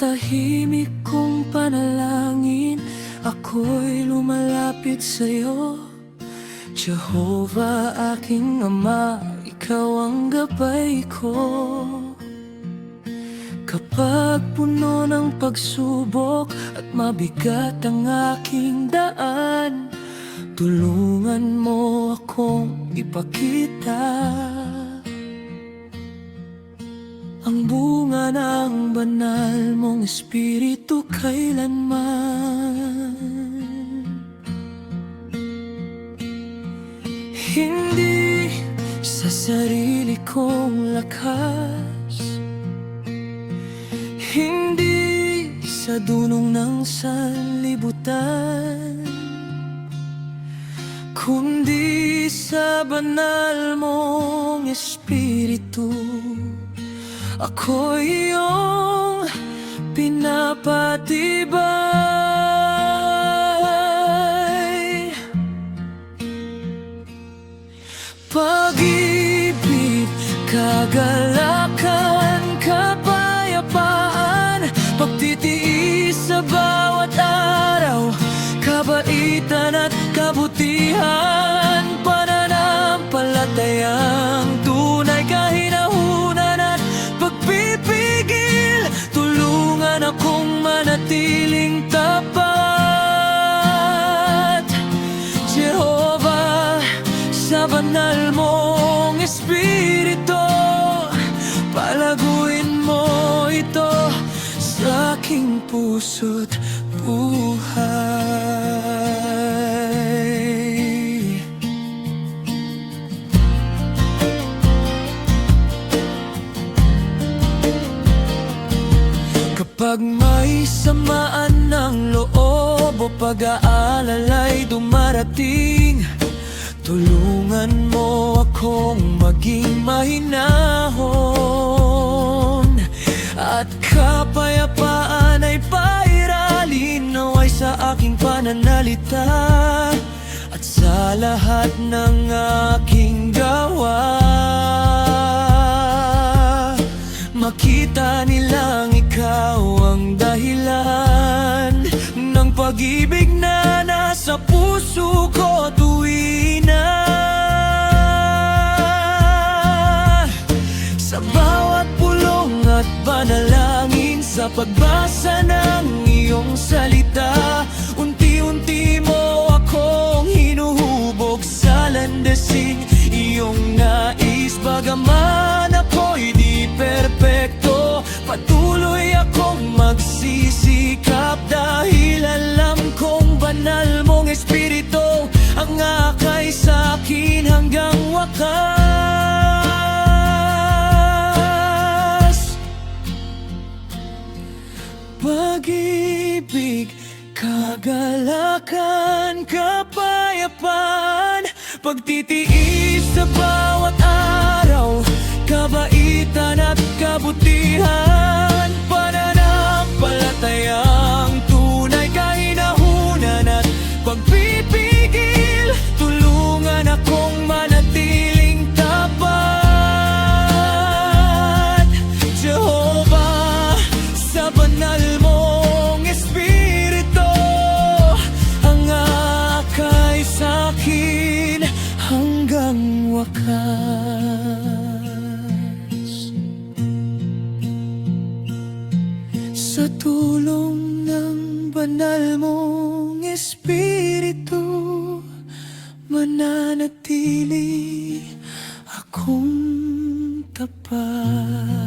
tahimik kong panalangin, ako'y lumalapit sa'yo. Jehovah, aking Ama, ikaw ang gabay ko. Kapag puno ng pagsubok at mabigat ang aking daan, tulungan mo akong ipakita ang bunga ng banal mong espiritu kailanman. Hindi sa sarili kong lakas, hindi sa dunong ng sanlibutan, kundi sa banal mong espiritu. Ako'y iyong pinapatibay. Pag-ibig, kagalakan, kapayapaan, pagtitiis sa bawat araw, kabaitan at kabutihan, pananampalatayang tunay, kahinahunan at pagpipigil. Tulungan akong manatiling tapat, Jehovah, sa banal mong espiritu. Palaguin mo ito sa aking puso't buhay. Kapag may samaan ng loob o pag-aalalay dumarating, tulungan mo akong maging mahinahon, at kapayapaan ay pairalin naway sa aking pananalita at sa lahat ng aking gawa. Makita nilang ikaw ang dahilan ng pag-ibig na nasa puso ko tuwi na. Sa bawat pulong at panalangin, sa pagbasa ng iyong salita, unti-unti mo akong hinuhubog sa landasing iyong nais. Bagaman ako'y di perpekto, patuloy akong magsisikap dahil alam kong banal mong espiritu ang akay sa'kin hanggang wakas. Pag-ibig, kagalakan, kapayapaan, pagtitiis sa bawat araw, kabaitan at kabutihan, pananampalatayang tunay, kahinahunan at pagpipigil. Tulungan akong manatiling tapat, Jehovah, sa banal mong espiritu. Ang akay sa'kin hanggang wakas. Sa tulong ng banal mong espiritu, mananatili akong tapat.